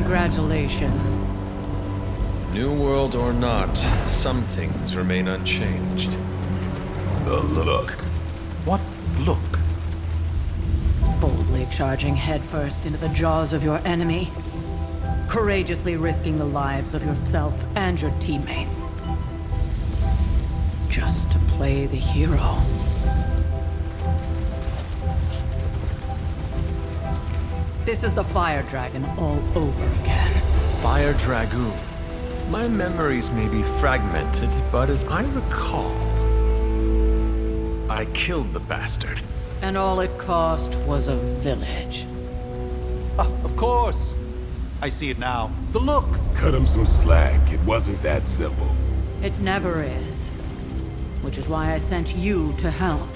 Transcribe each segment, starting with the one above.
Congratulations. New world or not, some things remain unchanged. The look. What look? Boldly charging headfirst into the jaws of your enemy. Courageously risking the lives of yourself and your teammates. Just to play the hero. This is the Fire Dragon all over again. Fire Dragoon. My memories may be fragmented, but as I recall, I killed the bastard. And all it cost was a village. Of course. I see it now. The look. Cut him some slack. It wasn't that simple. It never is. Which is why I sent you to help.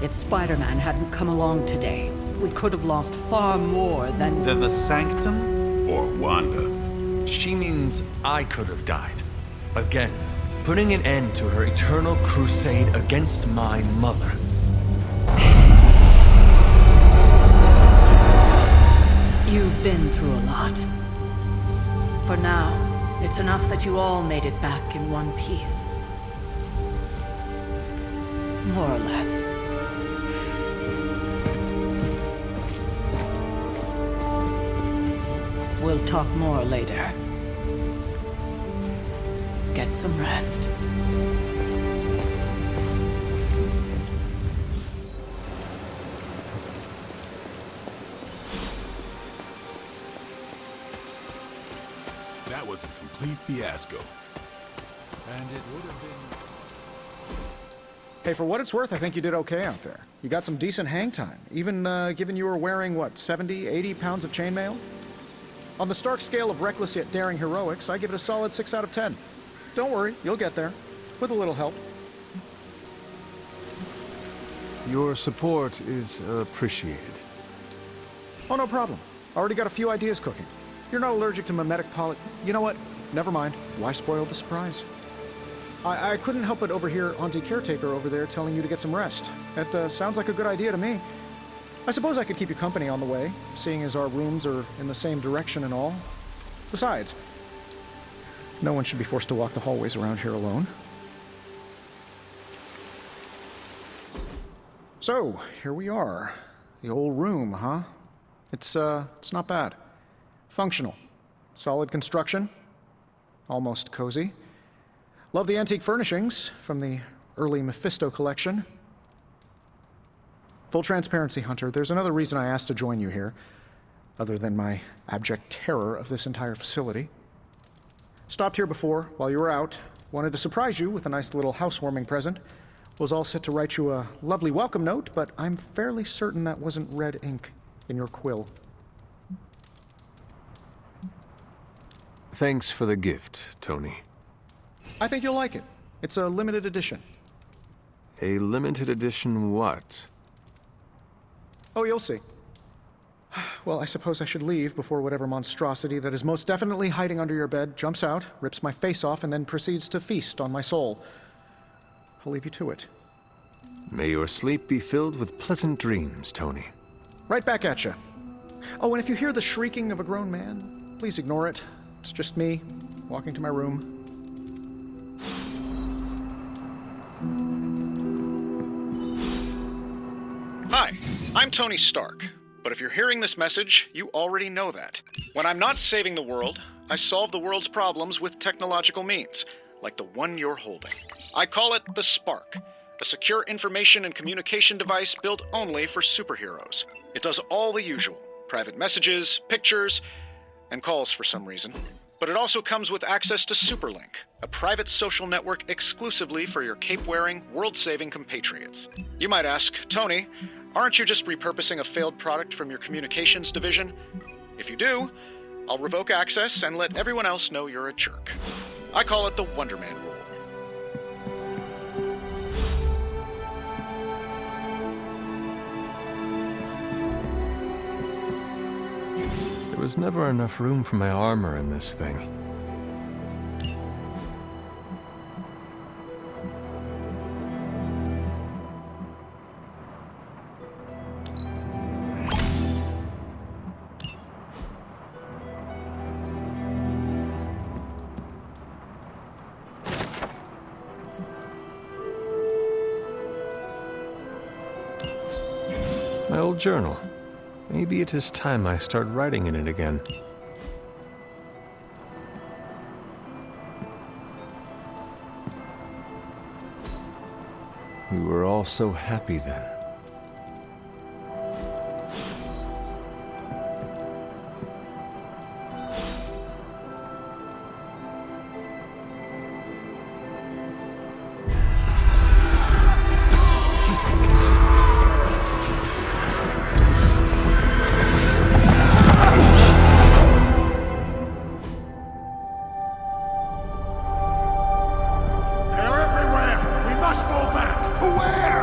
If Spider-Man hadn't come along today, we could have lost far more than... Then the Sanctum? Or Wanda. She means I could have died. Again, putting an end to her eternal crusade against my mother. You've been through a lot. For now, it's enough that you all made it back in one piece. More or less. We'll talk more later. Get some rest. That was a complete fiasco. And it would have been... Hey, for what it's worth, I think you did okay out there. You got some decent hang time, even given you were wearing, what, 70, 80 pounds of chainmail? On the Stark scale of reckless yet daring heroics, I give it a solid 6 out of 10. Don't worry, you'll get there. With a little help. Your support is appreciated. Oh, no problem. Already got a few ideas cooking. You're not allergic to mimetic poly... You know what? Never mind. Why spoil the surprise? I couldn't help but overhear Auntie Caretaker over there telling you to get some rest. That sounds like a good idea to me. I suppose I could keep you company on the way, seeing as our rooms are in the same direction and all. Besides, no one should be forced to walk the hallways around here alone. So, here we are. The old room, huh? It's not bad. Functional. Solid construction. Almost cozy. Love the antique furnishings from the early Mephisto collection. Full transparency, Hunter, there's another reason I asked to join you here, other than my abject terror of this entire facility. Stopped here before, while you were out, wanted to surprise you with a nice little housewarming present. Was all set to write you a lovely welcome note, but I'm fairly certain that wasn't red ink in your quill. Thanks for the gift, Tony. I think you'll like it. It's a limited edition. A limited edition what? Oh, you'll see. Well, I suppose I should leave before whatever monstrosity that is most definitely hiding under your bed jumps out, rips my face off, and then proceeds to feast on my soul. I'll leave you to it. May your sleep be filled with pleasant dreams, Tony. Right back at you. Oh, and if you hear the shrieking of a grown man, please ignore it. It's just me, walking to my room. Hi, I'm Tony Stark. But if you're hearing this message, you already know that. When I'm not saving the world, I solve the world's problems with technological means, like the one you're holding. I call it the Spark, a secure information and communication device built only for superheroes. It does all the usual, private messages, pictures, and calls for some reason. But it also comes with access to Superlink, a private social network exclusively for your cape-wearing, world-saving compatriots. You might ask, Tony, aren't you just repurposing a failed product from your communications division? If you do, I'll revoke access and let everyone else know you're a jerk. I call it the Wonder Man rule. There was never enough room for my armor in this thing. old journal. Maybe it is time I start writing in it again. We were all so happy then. They're everywhere! We must go back! To where?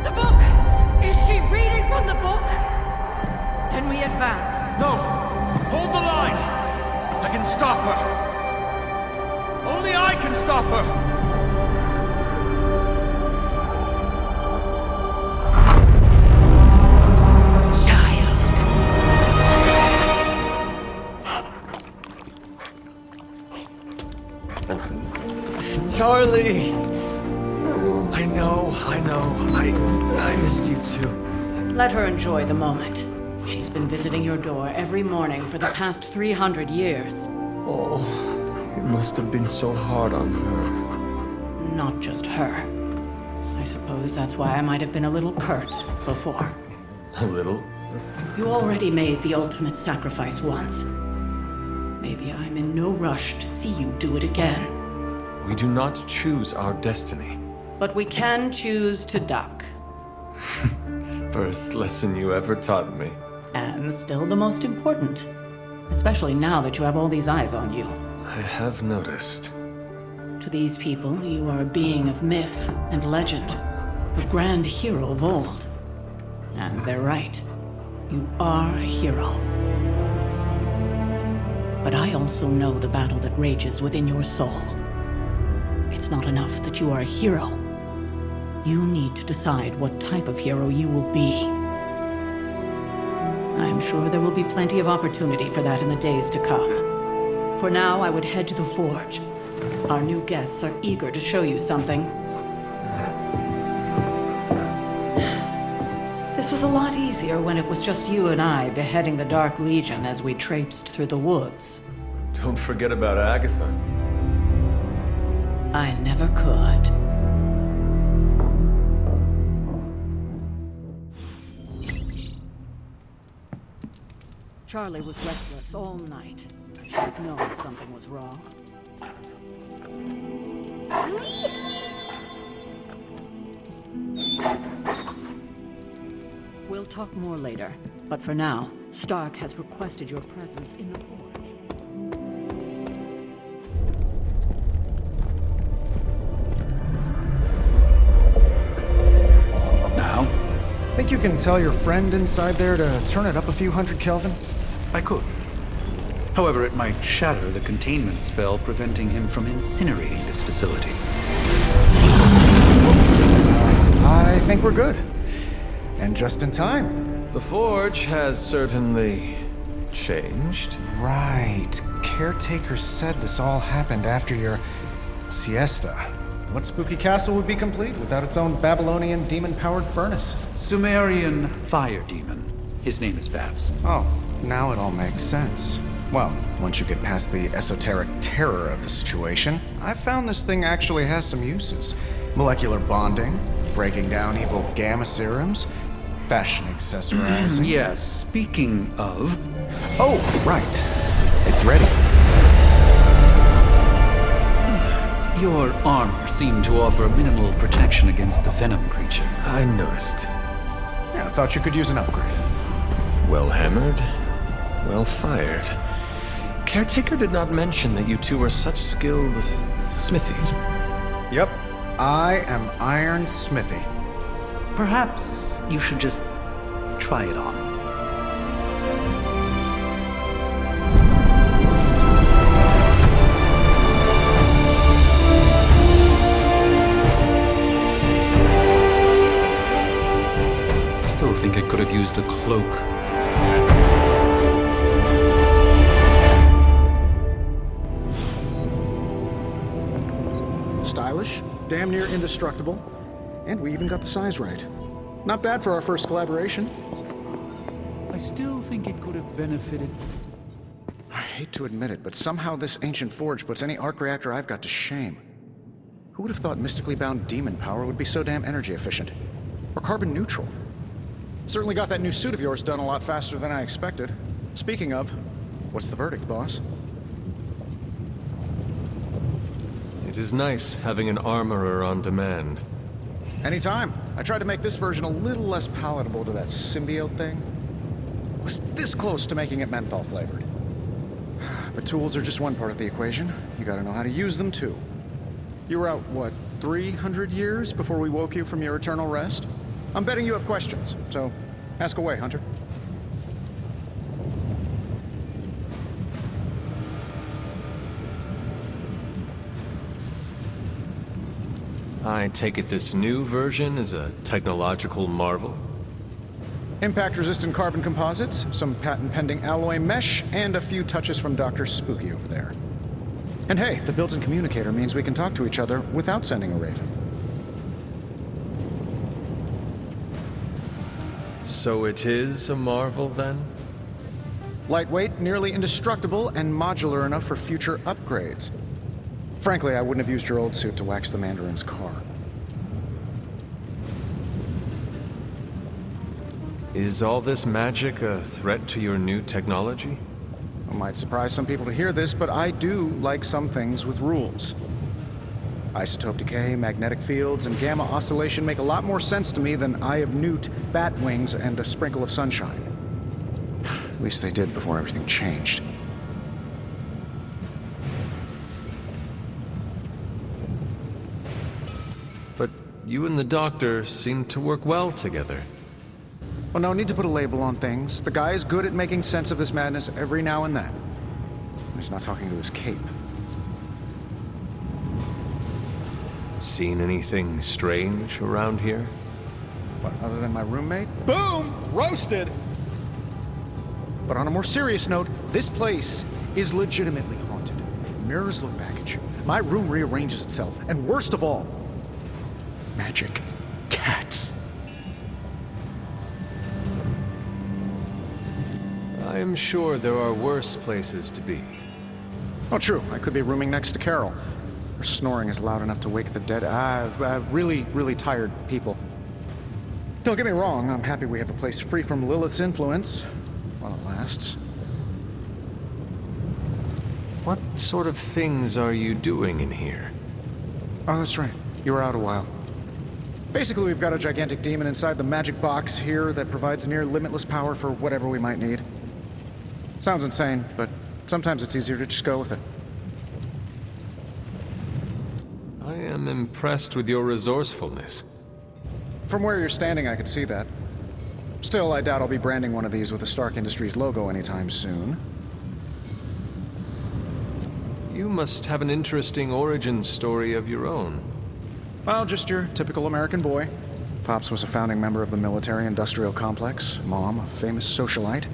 The book! Is she reading from the book? Then we advance. No! Hold the line! I can stop her! Only I can stop her! Charlie! I know. I missed you too. Let her enjoy the moment. She's been visiting your door every morning for the past 300 years. Oh, it must have been so hard on her. Not just her. I suppose that's why I might have been a little curt before. A little? You already made the ultimate sacrifice once. Maybe I'm in no rush to see you do it again. We do not choose our destiny. But we can choose to duck. First lesson you ever taught me. And still the most important. Especially now that you have all these eyes on you. I have noticed. To these people, you are a being of myth and legend. A grand hero of old. And they're right. You are a hero. But I also know the battle that rages within your soul. It's not enough that you are a hero. You need to decide what type of hero you will be. I'm sure there will be plenty of opportunity for that in the days to come. For now, I would head to the forge. Our new guests are eager to show you something. This was a lot easier when it was just you and I beheading the Dark Legion as we traipsed through the woods. Don't forget about Agatha. I never could. Charlie was restless all night. I should have known something was wrong. We'll talk more later, but for now, Stark has requested your presence in the forge. Now? Think you can tell your friend inside there to turn it up a few hundred Kelvin? I could. However, it might shatter the containment spell preventing him from incinerating this facility. I think we're good. And just in time. The forge has certainly changed. Right. Caretaker said this all happened after your siesta. What spooky castle would be complete without its own Babylonian demon-powered furnace? Sumerian fire demon. His name is Babs. Oh, now it all makes sense. Well, once you get past the esoteric terror of the situation, I've found this thing actually has some uses. Molecular bonding, breaking down evil gamma serums, fashion accessorizing. Yes, speaking of... Oh, right. It's ready. Your armor seemed to offer minimal protection against the venom creature. I noticed. Yeah, I thought you could use an upgrade. Well hammered, well fired. Caretaker did not mention that you two were such skilled smithies. Yep, I am Iron Smithy. Perhaps you should just try it on. Still think I could have used a cloak. Stylish, damn near indestructible, and we even got the size right. Not bad for our first collaboration. I still think it could have benefited. I hate to admit it, but somehow this ancient forge puts any arc reactor I've got to shame. Who would have thought mystically bound demon power would be so damn energy efficient? Or carbon neutral? Certainly got that new suit of yours done a lot faster than I expected. Speaking of, what's the verdict, boss? It is nice having an armorer on demand. Anytime. I tried to make this version a little less palatable to that symbiote thing. Was this close to making it menthol flavored. But tools are just one part of the equation. You gotta know how to use them too. You were out, what, 300 years before we woke you from your eternal rest? I'm betting you have questions, so ask away, Hunter. I take it this new version is a technological marvel? Impact-resistant carbon composites, some patent-pending alloy mesh, and a few touches from Dr. Spooky over there. And hey, the built-in communicator means we can talk to each other without sending a raven. So it is a marvel, then? Lightweight, nearly indestructible, and modular enough for future upgrades. Frankly, I wouldn't have used your old suit to wax the Mandarin's car. Is all this magic a threat to your new technology? It might surprise some people to hear this, but I do like some things with rules. Isotope decay, magnetic fields, and gamma oscillation make a lot more sense to me than Eye of Newt, bat wings, and a sprinkle of sunshine. At least they did before everything changed. But you and the doctor seem to work well together. Well, no need to put a label on things. The guy is good at making sense of this madness every now and then. He's not talking to his cape. Seen anything strange around here? What, other than my roommate? Boom! Roasted! But on a more serious note, this place is legitimately haunted. Mirrors look back at you. My room rearranges itself. And worst of all, magic cats. I am sure there are worse places to be. Oh, true. I could be rooming next to Carol. Her snoring is loud enough to wake the dead. Really tired people. Don't get me wrong, I'm happy we have a place free from Lilith's influence. While it lasts. What sort of things are you doing in here? Oh, that's right. You were out a while. Basically, we've got a gigantic demon inside the magic box here that provides near limitless power for whatever we might need. Sounds insane, but sometimes it's easier to just go with it. I am impressed with your resourcefulness. From where you're standing, I could see that. Still, I doubt I'll be branding one of these with the Stark Industries logo anytime soon. You must have an interesting origin story of your own. Well, just your typical American boy. Pops was a founding member of the military-industrial complex. Mom, a famous socialite.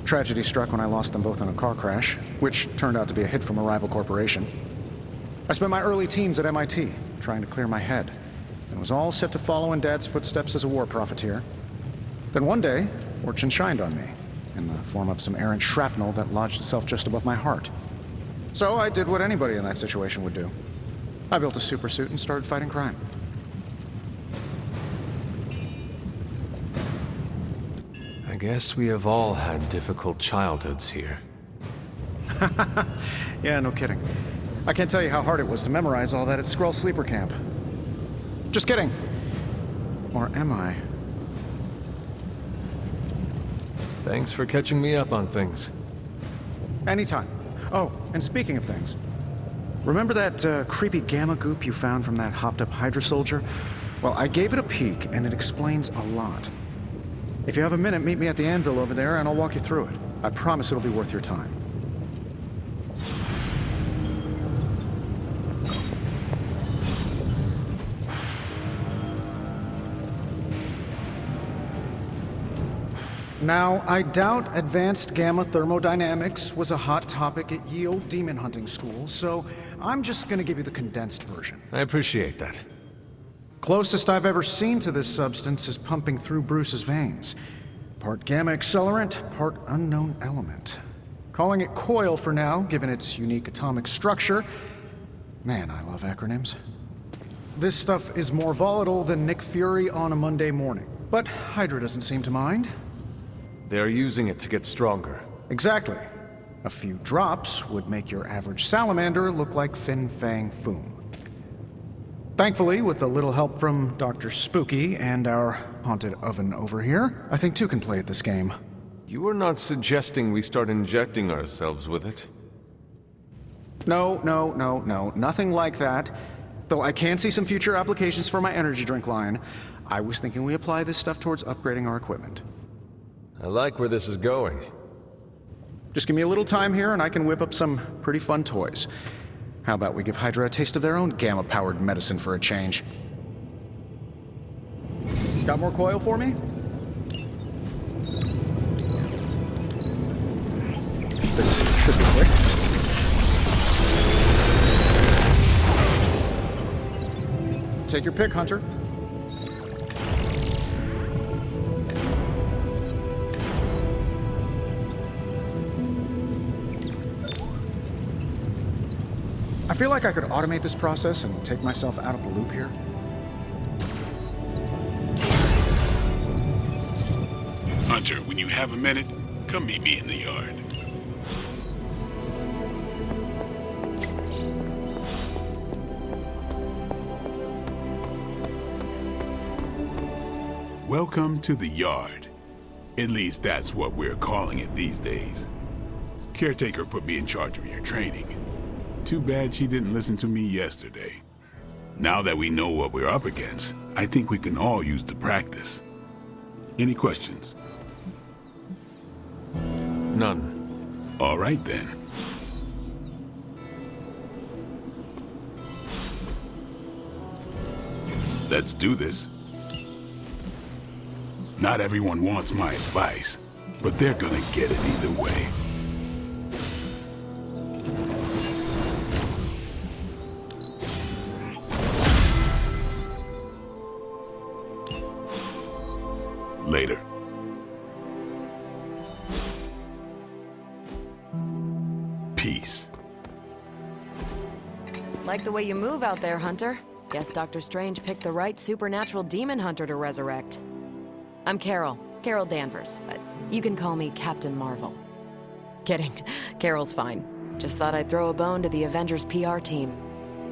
Tragedy struck when I lost them both in a car crash, which turned out to be a hit from a rival corporation. I spent my early teens at MIT, trying to clear my head, and was all set to follow in Dad's footsteps as a war profiteer. Then one day, fortune shined on me, in the form of some errant shrapnel that lodged itself just above my heart. So I did what anybody in that situation would do. I built a supersuit and started fighting crime. I guess we have all had difficult childhoods here. Yeah, no kidding. I can't tell you how hard it was to memorize all that at Skrull Sleeper Camp. Just kidding. Or am I? Thanks for catching me up on things. Anytime. Oh, and speaking of things, remember that creepy gamma goop you found from that hopped-up Hydra soldier? Well, I gave it a peek, and it explains a lot. If you have a minute, meet me at the anvil over there, and I'll walk you through it. I promise it'll be worth your time. Now, I doubt advanced gamma thermodynamics was a hot topic at Ye Olde Demon Hunting School, so I'm just gonna give you the condensed version. I appreciate that. Closest I've ever seen to this substance is pumping through Bruce's veins. Part gamma accelerant, part unknown element. Calling it coil for now, given its unique atomic structure. Man, I love acronyms. This stuff is more volatile than Nick Fury on a Monday morning. But Hydra doesn't seem to mind. They're using it to get stronger. Exactly. A few drops would make your average salamander look like Fin Fang Foom. Thankfully, with a little help from Dr. Spooky and our haunted oven over here, I think two can play at this game. You are not suggesting we start injecting ourselves with it? No, nothing like that. Though I can see some future applications for my energy drink line. I was thinking we apply this stuff towards upgrading our equipment. I like where this is going. Just give me a little time here and I can whip up some pretty fun toys. How about we give Hydra a taste of their own gamma-powered medicine for a change? Got more coil for me? This should be quick. Take your pick, Hunter. I feel like I could automate this process and take myself out of the loop here. Hunter, when you have a minute, come meet me in the yard. Welcome to the yard. At least that's what we're calling it these days. Caretaker put me in charge of your training. Too bad she didn't listen to me yesterday. Now that we know what we're up against, I think we can all use the practice. Any questions? None. All right then. Let's do this. Not everyone wants my advice, but they're gonna get it either way. Later. Peace. Like the way you move out there, Hunter. Guess Dr. Strange picked the right supernatural demon hunter to resurrect. I'm Carol Danvers, but you can call me Captain Marvel. Kidding, Carol's fine. Just thought I'd throw a bone to the Avengers PR team.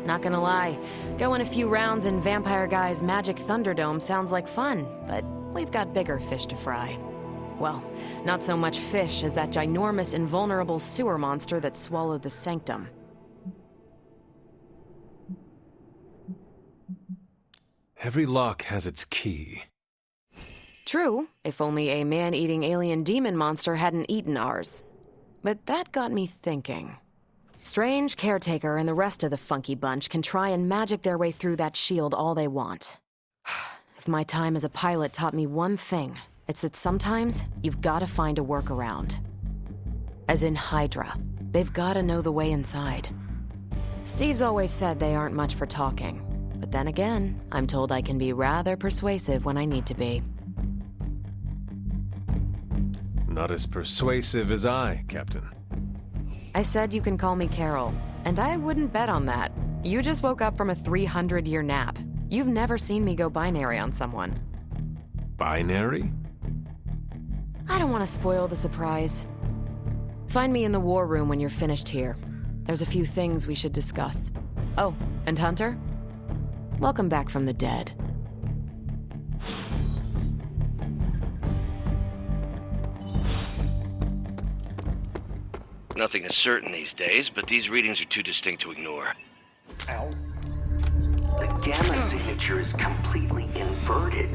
Not gonna lie, going a few rounds in Vampire Guy's Magic Thunderdome sounds like fun, but we've got bigger fish to fry. Well, not so much fish as that ginormous invulnerable sewer monster that swallowed the Sanctum. Every lock has its key. True, if only a man-eating alien demon monster hadn't eaten ours. But that got me thinking. Strange, Caretaker, and the rest of the funky bunch can try and magic their way through that shield all they want. If my time as a pilot taught me one thing, it's that sometimes you've got to find a workaround. As in Hydra, they've got to know the way inside. Steve's always said they aren't much for talking, but then again, I'm told I can be rather persuasive when I need to be. Not as persuasive as I, Captain. I said you can call me Carol, and I wouldn't bet on that. You just woke up from a 300-year nap. You've never seen me go binary on someone. Binary? I don't want to spoil the surprise. Find me in the war room when you're finished here. There's a few things we should discuss. Oh, and Hunter? Welcome back from the dead. Nothing is certain these days, but these readings are too distinct to ignore. Ow. The gamma signature is completely inverted.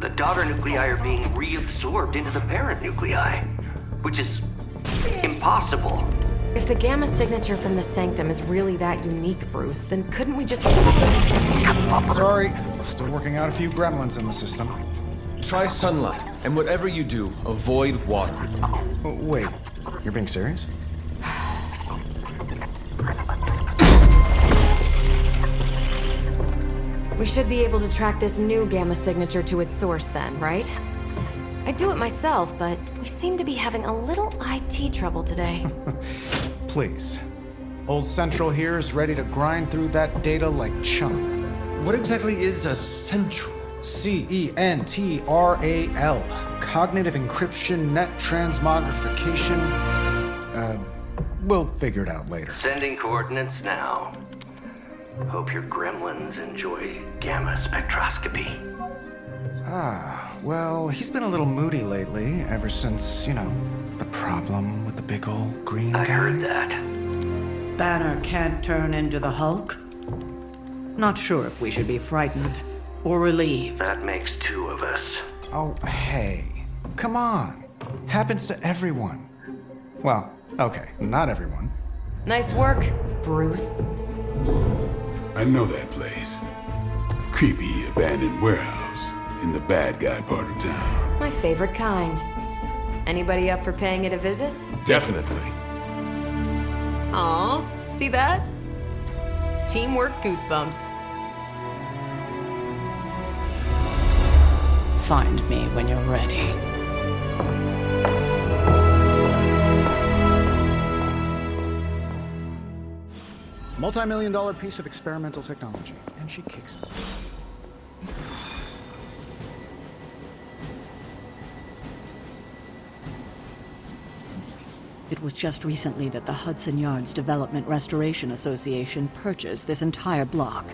The daughter nuclei are being reabsorbed into the parent nuclei, which is impossible. If the gamma signature from the Sanctum is really that unique, Bruce, then couldn't we just... Sorry, still working out a few gremlins in the system. Try sunlight, and whatever you do, avoid water. Wait, you're being serious? We should be able to track this new gamma signature to its source then, right? I'd do it myself, but we seem to be having a little IT trouble today. Please. Old Central here is ready to grind through that data like chum. What exactly is a central? CENTRAL. Cognitive encryption, net transmogrification. We'll figure it out later. Sending coordinates now. Hope your gremlins enjoy gamma spectroscopy. Well, he's been a little moody lately, ever since, the problem with the big old green guy. I heard that. Banner can't turn into the Hulk? Not sure if we should be frightened or relieved. That makes two of us. Oh, hey. Come on. Happens to everyone. Well, okay, not everyone. Nice work, Bruce. I know that place. Creepy abandoned warehouse in the bad guy part of town. My favorite kind. Anybody up for paying it a visit? Definitely. Aw, see that? Teamwork goosebumps. Find me when you're ready. Multi-million-dollar piece of experimental technology, and she kicks it. It was just recently that the Hudson Yards Development Restoration Association purchased this entire block.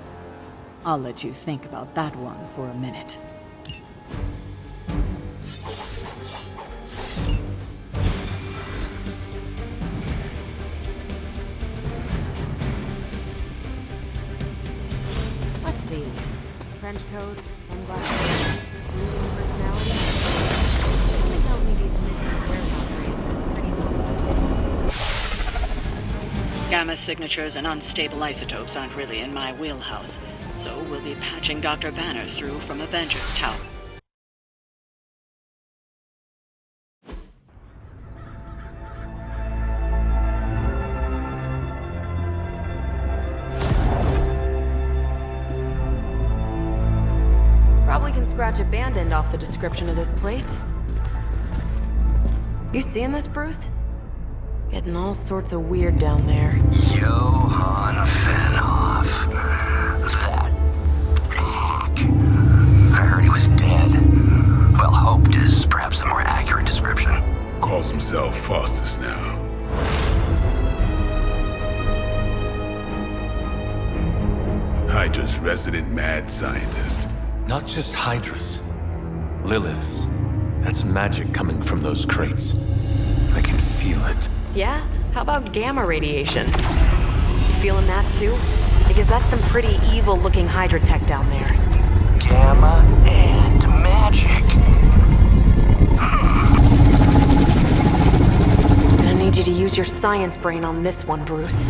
I'll let you think about that one for a minute. Let's see. Trench coat, sunglasses, brooding personality. Something tells me these midnight warehouse raids are pretty low. Gamma signatures and unstable isotopes aren't really in my wheelhouse, so we'll be patching Dr. Banner through from Avengers Tower. Probably can scratch abandoned off the description of this place. You seeing this, Bruce? Getting all sorts of weird down there. Johann Fenhoff. That hack. I heard he was dead. Well, hoped is perhaps the more accurate description. Calls himself Faustus now. Hydra's resident mad scientist. Not just Hydra's. Lilith's. That's magic coming from those crates. I can feel it. Yeah? How about gamma radiation? You feeling that too? Because that's some pretty evil-looking Hydra tech down there. Gamma and magic. Gonna need you to use your science brain on this one, Bruce.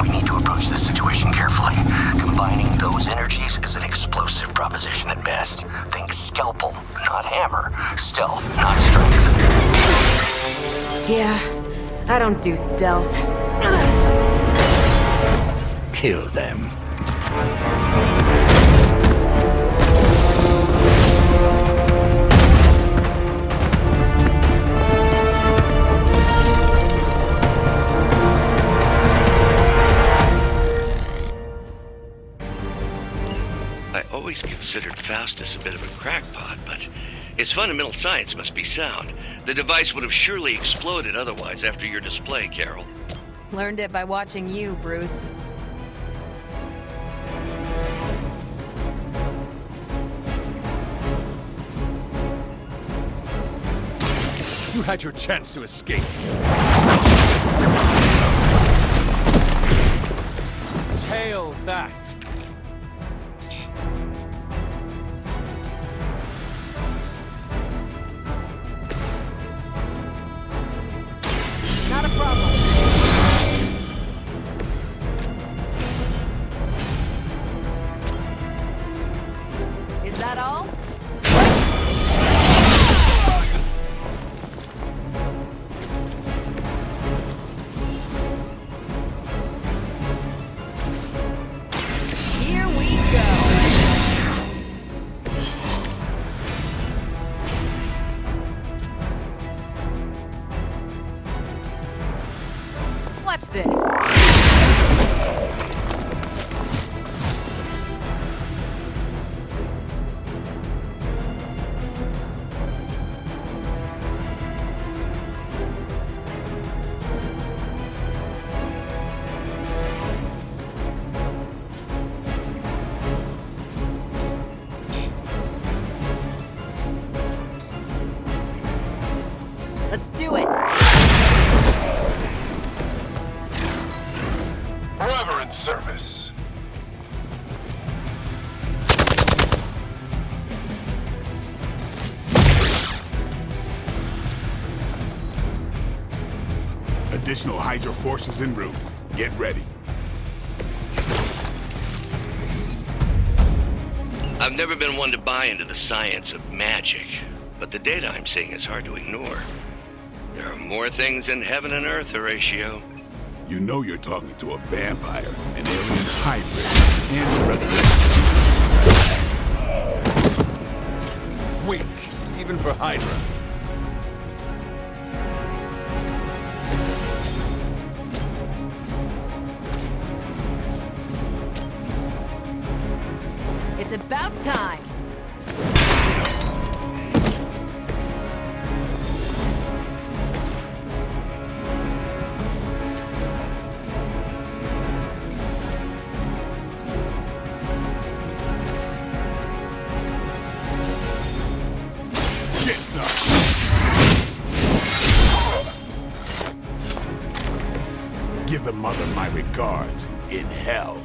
We need to approach this situation carefully. Combining those energies is an explosive proposition at best. Think scalpel, not hammer. Stealth, not strength. Yeah, I don't do stealth. Kill them. I always considered Faustus a bit of a crackpot, but his fundamental science must be sound. The device would have surely exploded otherwise after your display, Carol. Learned it by watching you, Bruce. You had your chance to escape. Tail that. Not a problem. Is that all? Watch this. Let's do it. Forever in service. Additional Hydra forces en route. Get ready. I've never been one to buy into the science of magic, but the data I'm seeing is hard to ignore. There are more things in heaven and earth, Horatio. You know you're talking to a vampire, an alien hybrid, and resident. Weak, even for Hydra. It's about time. Get some. Give the mother my regards in hell.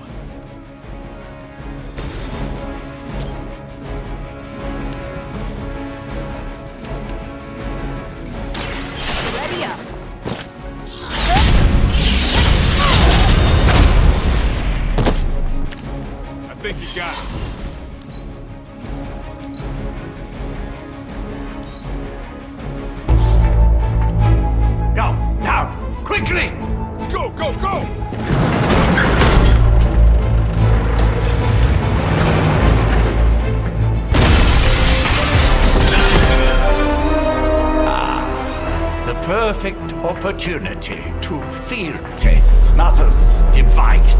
Ready up. I think you got it. Go! Now! Quickly! Let's go, go, go! The perfect opportunity to field test Mother's device.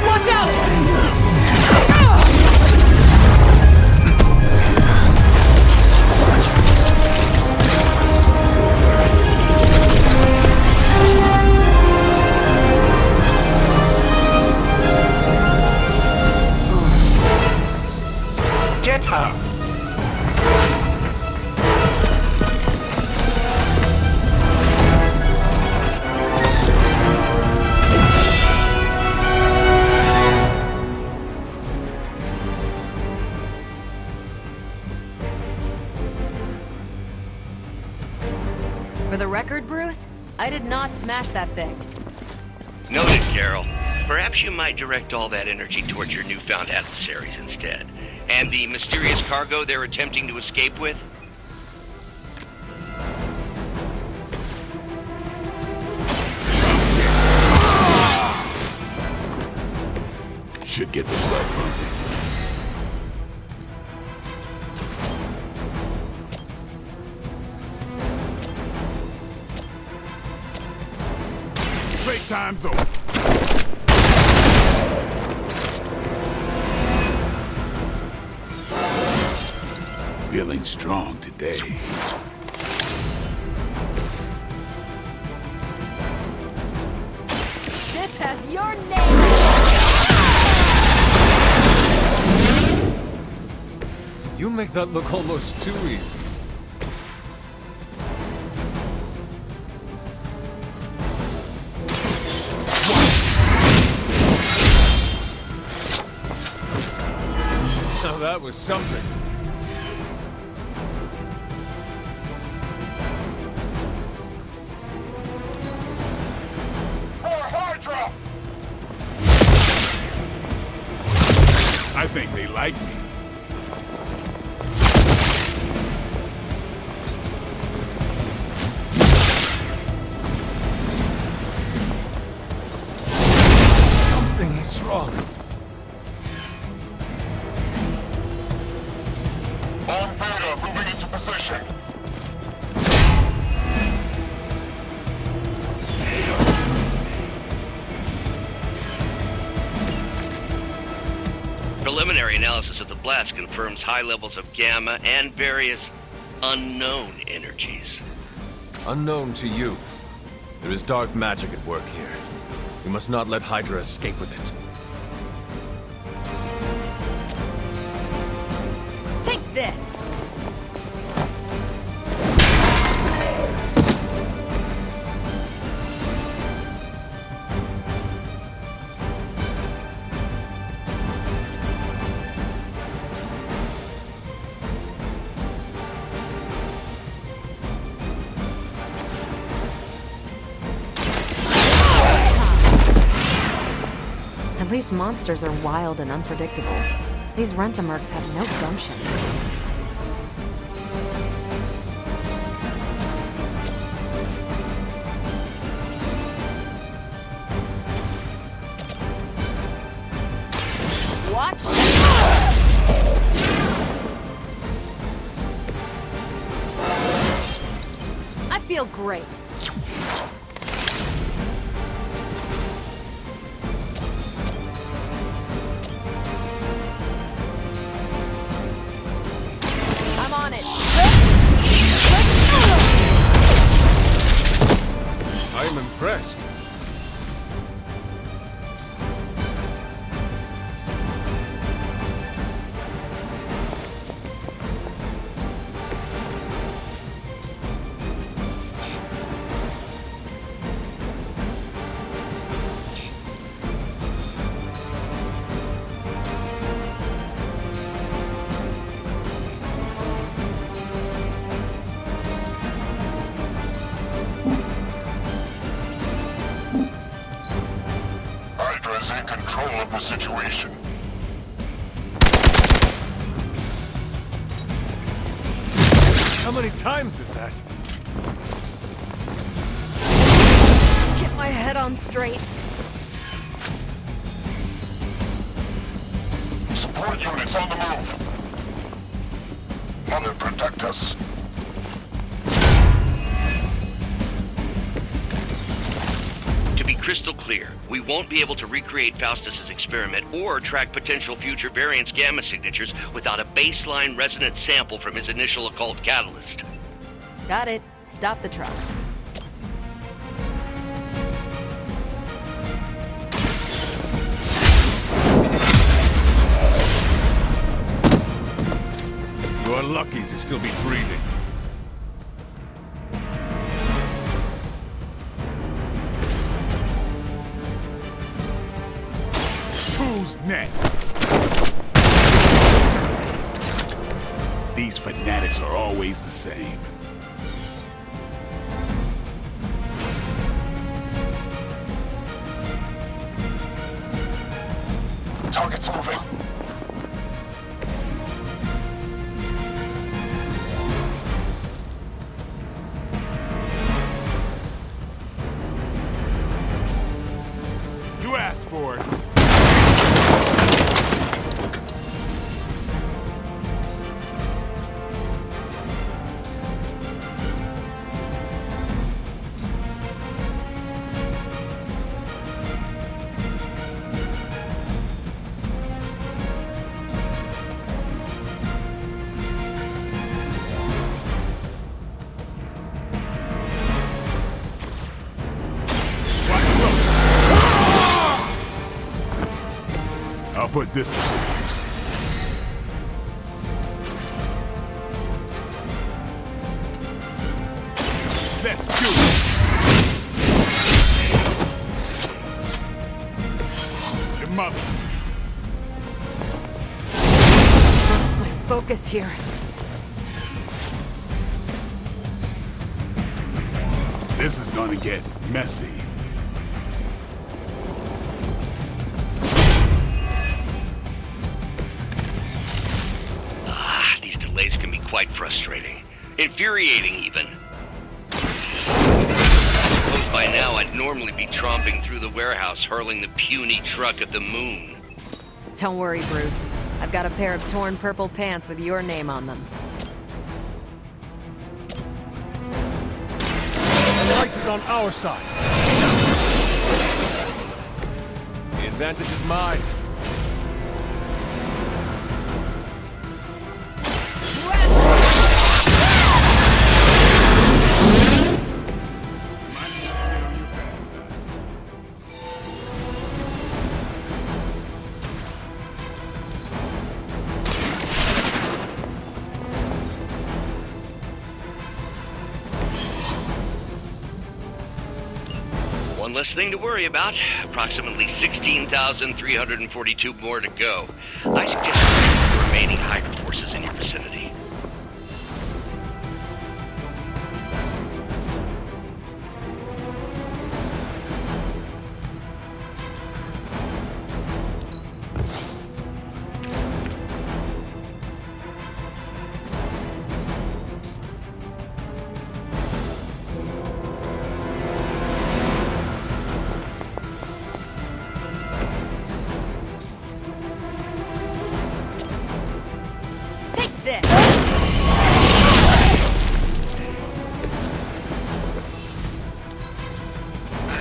Watch out! Get her! For the record, Bruce, I did not smash that thing. Noted, Carol. Perhaps you might direct all that energy towards your newfound adversaries instead. And the mysterious cargo they're attempting to escape with? Should get the blood pumping. Playtime's over. Feeling strong today. This has your name. You make that look almost too easy. Now that was something. I think they like me. Preliminary analysis of the blast confirms high levels of gamma and various unknown energies. Unknown to you. There is dark magic at work here. We must not let Hydra escape with it. Take this! At least monsters are wild and unpredictable. These rent-a-mercs have no gumption. Watch! I feel great. I am impressed. Hydra's in control of the situation. How many times is that? Get my head on straight. Support units on the move. Mother, protect us. To be crystal clear, we won't be able to recreate Faustus's experiment or track potential future variants' gamma signatures without a baseline resonance sample from his initial occult catalyst. Got it. Stop the truck. You are lucky to still be breathing. Who's next? These fanatics are always the same. Target's moving. You asked for it. I'll put this to good use. Let's do it! Your mother. Lost my focus here. This is gonna get messy. These delays can be quite frustrating. Infuriating, even. I suppose by now I'd normally be tromping through the warehouse hurling the puny truck at the moon. Don't worry, Bruce. I've got a pair of torn purple pants with your name on them. The light is on our side. The advantage is mine. One less thing to worry about. Approximately 16,342 more to go. I suggest you check the remaining Hydra forces in your vicinity. This. The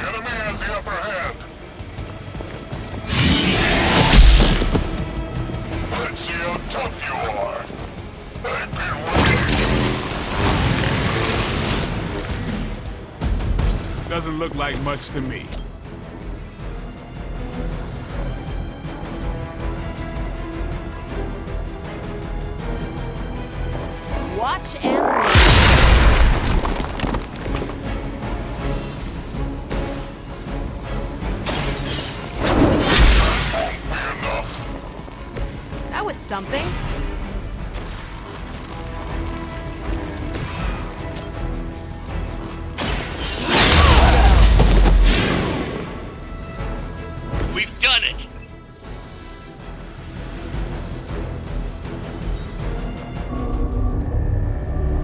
enemy has the upper hand. Let's see how tough you are. I've been waiting. Doesn't look like much to me. Watch and learn. That was something. We've done it!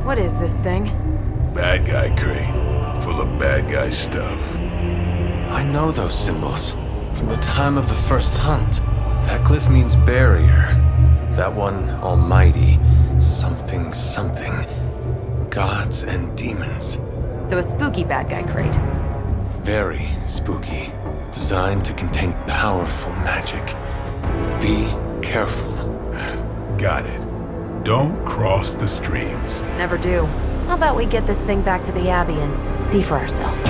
What is this thing? Bad guy crate, full of bad guy stuff. I know those symbols from the time of the first hunt. That glyph means barrier. That one, almighty. Something, something. Gods and demons. So a spooky bad guy crate. Very spooky. Designed to contain powerful magic. Be careful. Got it. Don't cross the streams. Never do. How about we get this thing back to the Abbey and see for ourselves?